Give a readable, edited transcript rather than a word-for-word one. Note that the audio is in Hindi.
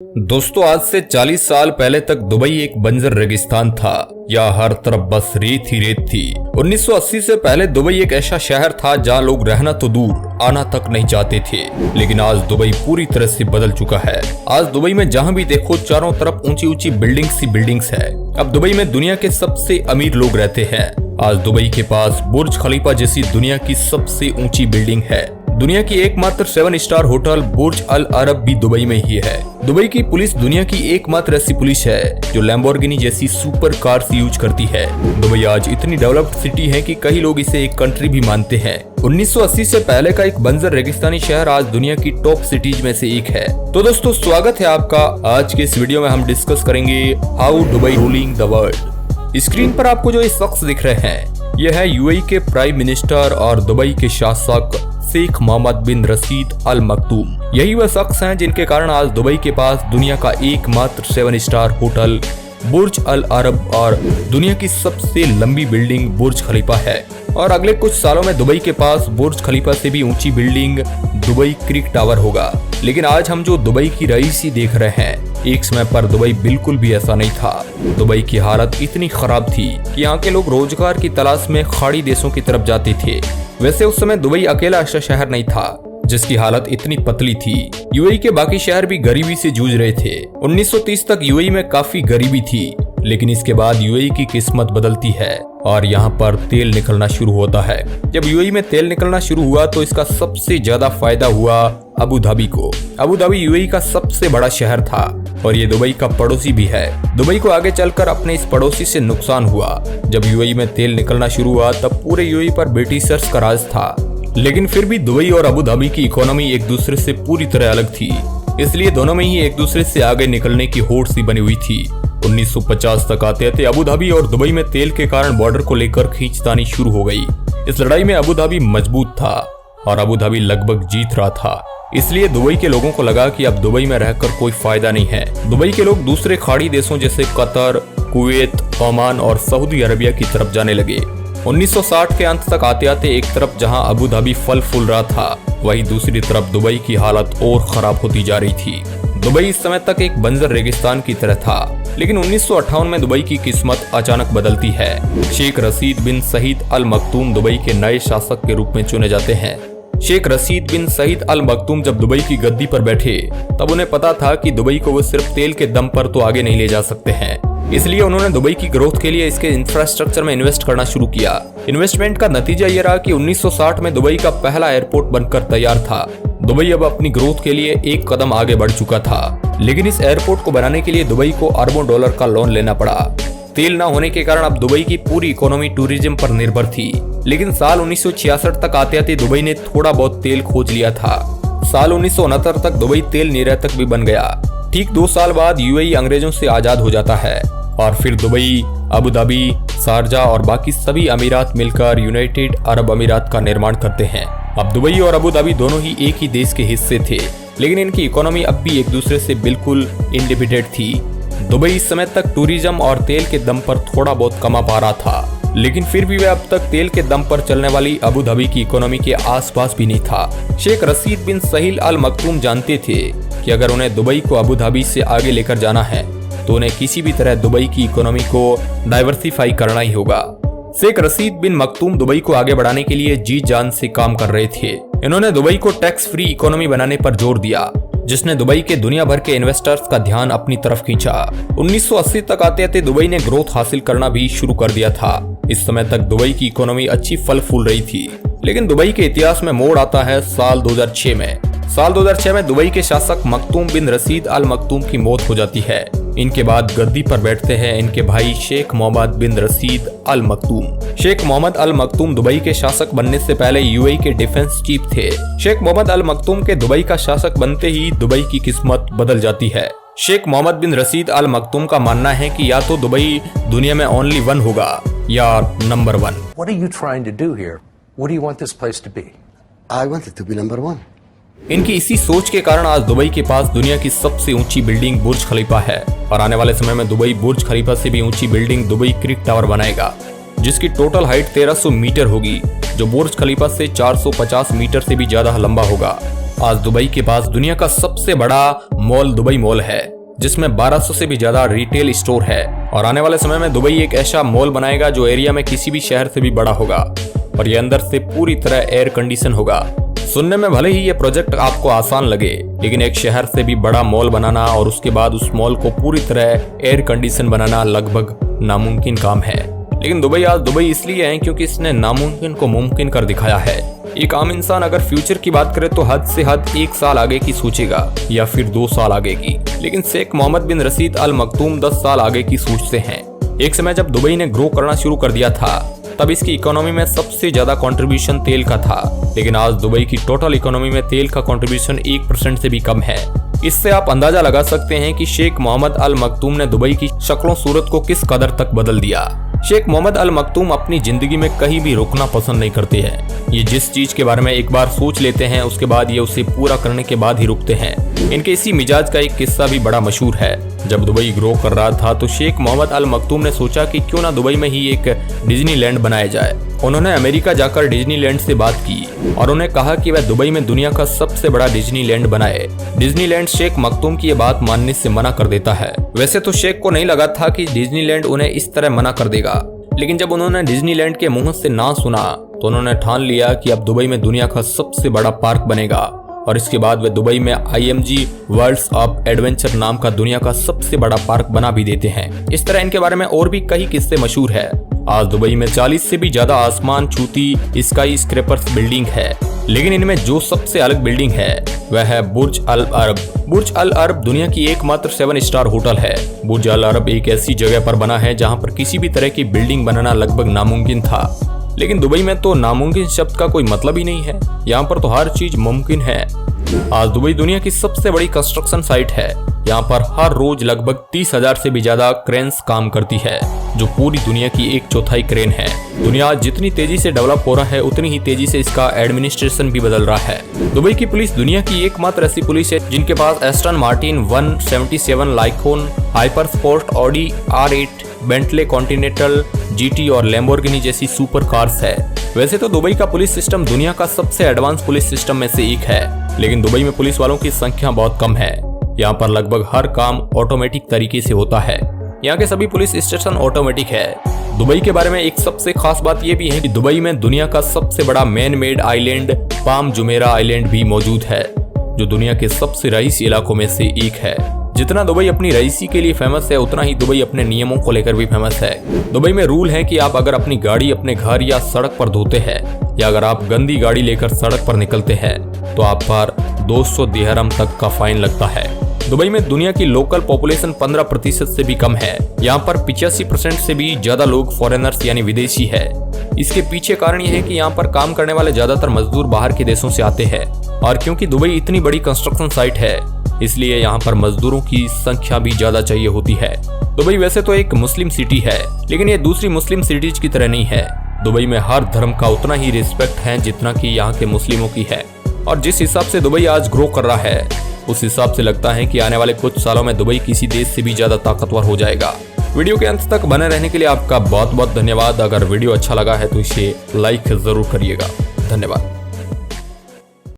दोस्तों, आज से 40 साल पहले तक दुबई एक बंजर रेगिस्तान था। यहाँ हर तरफ बस रेत ही रेत थी। 1980 से पहले दुबई एक ऐसा शहर था जहाँ लोग रहना तो दूर, आना तक नहीं चाहते थे। लेकिन आज दुबई पूरी तरह से बदल चुका है। आज दुबई में जहाँ भी देखो चारों तरफ ऊंची ऊंची बिल्डिंग्स ही बिल्डिंग्स है। अब दुबई में दुनिया के सबसे अमीर लोग रहते हैं। आज दुबई के पास बुर्ज खलीफा जैसी दुनिया की सबसे ऊंची बिल्डिंग है। दुनिया की एकमात्र 7 स्टार होटल बुर्ज अल अरब भी दुबई में ही है। दुबई की पुलिस दुनिया की एकमात्र ऐसी पुलिस है जो लैम्बोर्गिनी जैसी सुपर कार्स यूज करती है। दुबई आज इतनी डेवलप्ड सिटी है कि कई लोग इसे एक कंट्री भी मानते हैं। 1980 से पहले का एक बंजर रेगिस्तानी शहर आज दुनिया की टॉप सिटीज में से एक है। तो दोस्तों, स्वागत है आपका। आज के इस वीडियो में हम डिस्कस करेंगे how Dubai ruling the world. Screen पर आपको जो ये शख्स दिख रहे हैं, यह है यूएई के प्राइम मिनिस्टर और दुबई के शासक शेख मोहम्मद बिन रशीद अल मखदूम। यही वह शख्स हैं जिनके कारण आज दुबई के पास दुनिया का एकमात्र 7 स्टार होटल बुर्ज अल अरब और दुनिया की सबसे लंबी बिल्डिंग बुर्ज खलीफा है। और अगले कुछ सालों में दुबई के पास बुर्ज खलीफा से भी ऊंची बिल्डिंग दुबई क्रिक टावर होगा। लेकिन आज हम जो दुबई की रईसी देख रहे हैं, एक समय पर दुबई बिल्कुल भी ऐसा नहीं था। दुबई की हालत इतनी खराब थी कि यहाँ के लोग रोजगार की तलाश में खाड़ी देशों की तरफ जाते थे। वैसे उस समय दुबई अकेला ऐसा शहर नहीं था जिसकी हालत इतनी पतली थी। यूएई के बाकी शहर भी गरीबी से जूझ रहे थे। 1930 तक यूएई में काफी गरीबी थी, लेकिन इसके बाद यूएई की किस्मत बदलती है और यहाँ पर तेल निकलना शुरू होता है। जब यूएई में तेल निकलना शुरू हुआ तो इसका सबसे ज्यादा फायदा हुआ अबू धाबी को। अबू धाबी यूएई का सबसे बड़ा शहर था और ये दुबई का पड़ोसी भी है। दुबई को आगे चलकर अपने इस पड़ोसी से नुकसान हुआ। जब यूएई में तेल निकलना शुरू हुआ तब पूरे यूएई पर ब्रिटिशर्स का राज था। लेकिन फिर भी दुबई और अबू धाबी की इकोनॉमी एक दूसरे से पूरी तरह अलग थी, इसलिए दोनों में ही एक दूसरे से आगे निकलने की होड़ सी बनी हुई थी। 1950 तक आते आते अबू धाबी और दुबई में तेल के कारण बॉर्डर को लेकर खींचतानी शुरू हो गई। इस लड़ाई में अबू धाबी मजबूत था और अबू धाबी लगभग जीत रहा था। इसलिए दुबई के लोगों को लगा कि अब दुबई में रहकर कोई फायदा नहीं है। दुबई के लोग दूसरे खाड़ी देशों जैसे कतर, कुवैत, ओमान और सऊदी अरबिया की तरफ जाने लगे। 1960 के अंत तक आते आते एक तरफ जहां अबू धाबी फल फूल रहा था, वहीं दूसरी तरफ दुबई की हालत और खराब होती जा रही थी। दुबई इस समय तक एक बंजर रेगिस्तान की तरह था। लेकिन 1958 में दुबई की किस्मत अचानक बदलती है। शेख रशीद बिन सईद अल मखदूम दुबई के नए शासक के रूप में चुने जाते हैं। शेख रशीद बिन सईद अल मखदूम जब दुबई की गद्दी पर बैठे तब उन्हें पता था कि दुबई को वो सिर्फ तेल के दम पर तो आगे नहीं ले जा सकते हैं। इसलिए उन्होंने दुबई की ग्रोथ के लिए इसके इंफ्रास्ट्रक्चर में इन्वेस्ट करना शुरू किया। इन्वेस्टमेंट का नतीजा ये रहा कि 1960 में दुबई का पहला एयरपोर्ट बनकर तैयार था। दुबई अब अपनी ग्रोथ के लिए एक कदम आगे बढ़ चुका था। लेकिन इस एयरपोर्ट को बनाने के लिए दुबई को अरबों डॉलर का लोन लेना पड़ा। तेल न होने के कारण अब दुबई की पूरी इकोनॉमी टूरिज्म पर निर्भर थी। लेकिन साल 1966 तक आते आते दुबई ने थोड़ा बहुत तेल खोज लिया था। साल 1969 तक दुबई तेल निर्यातक भी बन गया। ठीक 2 साल बाद यूएई अंग्रेजों से आजाद हो जाता है और फिर दुबई, अबू धाबी, शारजा और बाकी सभी अमीरात मिलकर यूनाइटेड अरब अमीरात का निर्माण करते हैं। अब दुबई और अबू धाबी दोनों ही एक ही देश के हिस्से थे, लेकिन इनकी इकोनॉमी अब भी एक दूसरे से बिल्कुल इंडिपेंडेंट थी। दुबई इस समय तक टूरिज्म और तेल के दम पर थोड़ा बहुत कमा पा रहा था, लेकिन फिर भी वह अब तक तेल के दम पर चलने वाली अबू धाबी की इकोनॉमी के आसपास भी नहीं था। शेख रशीद बिन सईद अल मखदूम जानते थे कि अगर उन्हें दुबई को अबू धाबी से आगे लेकर जाना है तो उन्हें किसी भी तरह दुबई की इकोनॉमी को डाइवर्सिफाई करना ही होगा। शेख रशीद बिन मखदूम दुबई को आगे बढ़ाने के लिए जी जान से काम कर रहे थे। इन्होंने दुबई को टैक्स फ्री इकोनॉमी बनाने पर जोर दिया, जिसने दुबई के दुनिया भर के इन्वेस्टर्स का ध्यान अपनी तरफ खींचा। 1980 तक आते आते दुबई ने ग्रोथ हासिल करना भी शुरू कर दिया था। इस समय तक दुबई की इकोनॉमी अच्छी फल फूल रही थी। लेकिन दुबई के इतिहास में मोड़ आता है साल 2006 में। साल 2006 में दुबई के शासक मखदूम बिन रशीद अल मखदूम की मौत हो जाती है। इनके बाद गद्दी पर बैठते हैं इनके भाई शेख मोहम्मद बिन रशीद अल मखदूम। शेख मोहम्मद अल मखदूम दुबई के शासक बनने से पहले यूएई के डिफेंस चीफ थे। शेख मोहम्मद अल मखदूम के दुबई का शासक बनते ही दुबई की किस्मत बदल जाती है। शेख मोहम्मद बिन रशीद अल मखदूम का मानना है कि या तो दुबई दुनिया में ओनली 1 होगा या number 1। What are you trying to do here? What do you want this place to be? I want it to be number 1. इनकी इसी सोच के कारण आज दुबई के पास दुनिया की सबसे ऊंची बिल्डिंग बुर्ज खलीफा है और आने वाले समय में दुबई बुर्ज खलीफा से भी ऊंची बिल्डिंग दुबई क्रिक टावर बनाएगा, जिसकी टोटल हाइट 1300 मीटर होगी, जो बुर्ज खलीफा से 450 मीटर से भी ज्यादा लंबा होगा। आज दुबई के पास दुनिया का सबसे बड़ा मॉल दुबई मॉल है, जिसमें 1200 से भी ज्यादा रिटेल स्टोर है और आने वाले समय में दुबई एक ऐसा मॉल बनाएगा जो एरिया में किसी भी शहर से भी बड़ा होगा और ये अंदर से पूरी तरह एयर कंडीशन होगा। सुनने में भले ही ये प्रोजेक्ट आपको आसान लगे, लेकिन एक शहर से भी बड़ा मॉल बनाना और उसके बाद उस मॉल को पूरी तरह एयर कंडीशन बनाना लगभग नामुमकिन काम है। लेकिन दुबई आज दुबई इसलिए है क्योंकि इसने नामुमकिन को मुमकिन कर दिखाया है। एक आम इंसान अगर फ्यूचर की बात करे तो हद से हद 1 साल आगे की सोचेगा या फिर 2 साल आगे की, लेकिन शेख मोहम्मद बिन रशीद अल मखदूम 10 साल आगे की सोचते हैं। एक समय जब दुबई ने ग्रो करना शुरू कर दिया था तब इसकी इकोनॉमी में सबसे ज्यादा कंट्रीब्यूशन तेल का था, लेकिन आज दुबई की टोटल इकोनॉमी में तेल का कंट्रीब्यूशन 1% से भी कम है। इससे आप अंदाजा लगा सकते हैं कि शेख मोहम्मद अल मखदूम ने दुबई की शक्लों सूरत को किस कदर तक बदल दिया। शेख मोहम्मद अल मखदूम अपनी जिंदगी में कहीं भी रुकना पसंद नहीं करते हैं। ये जिस चीज के बारे में एक बार सोच लेते हैं उसके बाद ये उसे पूरा करने के बाद ही रुकते हैं। इनके इसी मिजाज का एक किस्सा भी बड़ा मशहूर है। जब दुबई ग्रो कर रहा था तो शेख मोहम्मद अल मखदूम ने सोचा कि क्यों ना दुबई में ही एक डिज्नीलैंड बनाया जाए। उन्होंने अमेरिका जाकर डिज्नीलैंड से बात की और उन्हें कहा कि वह दुबई में दुनिया का सबसे बड़ा डिज्नीलैंड बनाए। डिज्नीलैंड शेख मखदूम की ये बात मानने से मना कर देता है। वैसे तो शेख को नहीं लगा था कि डिज्नीलैंड उन्हें इस तरह मना कर देगा, लेकिन जब उन्होंने डिज्नीलैंड के मुंह से ना सुना तो उन्होंने ठान लिया कि अब दुबई में दुनिया का सबसे बड़ा पार्क बनेगा और इसके बाद वे दुबई में IMG वर्ल्ड्स ऑफ एडवेंचर नाम का दुनिया का सबसे बड़ा पार्क बना भी देते हैं। इस तरह इनके बारे में और भी कई किस्से मशहूर है। आज दुबई में 40 से भी ज्यादा आसमान छूती स्काई स्क्रैपर्स बिल्डिंग है, लेकिन इनमें जो सबसे अलग बिल्डिंग है वह है बुर्ज अल अरब। बुर्ज अल अरब दुनिया की एकमात्र 7 स्टार होटल है। बुर्ज अल अरब एक ऐसी जगह पर बना है जहां पर किसी भी तरह की बिल्डिंग बनाना लगभग नामुमकिन था, लेकिन दुबई में तो नामुमकिन शब्द का कोई मतलब ही नहीं है। यहाँ पर तो हर चीज मुमकिन है। आज दुबई दुनिया की सबसे बड़ी कंस्ट्रक्शन साइट है। यहाँ पर हर रोज लगभग 30,000 से भी ज्यादा क्रेन्स काम करती है, जो पूरी दुनिया की 1/4 क्रेन है। दुनिया जितनी तेजी से डेवलप हो रहा है उतनी ही तेजी से इसका एडमिनिस्ट्रेशन भी बदल रहा है। दुबई की पुलिस दुनिया की एकमात्र ऐसी पुलिस है जिनके पास Aston Martin 177 Lykan, Hyper Sport, Audi R8, Bentley Continental GT और लैम्बोर्गिनी जैसी सुपर कार्स है। वैसे तो दुबई का पुलिस सिस्टम दुनिया का सबसे एडवांस पुलिस सिस्टम में से एक है, लेकिन दुबई में पुलिस वालों की संख्या बहुत कम है। यहाँ पर लगभग हर काम ऑटोमेटिक तरीके से होता है। यहाँ के सभी पुलिस स्टेशन ऑटोमेटिक है। दुबई के बारे में एक सबसे खास बात यह भी है कि दुबई में दुनिया का सबसे बड़ा man made island palm Jumeirah island भी मौजूद है, जो दुनिया के सबसे रईसी इलाकों में से एक है। जितना दुबई अपनी रईसी के लिए फेमस है उतना ही दुबई अपने नियमों को लेकर भी फेमस है। दुबई में रूल है कि आप अगर अपनी गाड़ी अपने घर या सड़क पर धोते हैं या अगर आप गंदी गाड़ी लेकर सड़क पर निकलते हैं तो आप पर 200 दिरहम तक का फाइन लगता है। दुबई में दुनिया की लोकल पॉपुलेशन 15% से भी कम है। यहाँ पर 85% से भी ज्यादा लोग फॉरेनर्स यानी विदेशी है। इसके पीछे कारण यह है कि यहाँ पर काम करने वाले ज्यादातर मजदूर बाहर के देशों से आते हैं और क्योंकि दुबई इतनी बड़ी कंस्ट्रक्शन साइट है इसलिए यहाँ पर मजदूरों की संख्या भी ज्यादा चाहिए होती है। दुबई वैसे तो एक मुस्लिम सिटी है, लेकिन ये दूसरी मुस्लिम सिटीज की तरह नहीं है। दुबई में हर धर्म का उतना ही रिस्पेक्ट है जितना कि यहाँ के मुस्लिमों की है और जिस हिसाब से दुबई आज ग्रो कर रहा है उस हिसाब से लगता है कि आने वाले कुछ सालों में दुबई किसी देश से भी ज्यादा ताकतवर हो जाएगा। वीडियो के अंत तक बने रहने के लिए आपका बहुत बहुत धन्यवाद। अगर वीडियो अच्छा लगा है तो इसे लाइक जरूर करिएगा। धन्यवाद।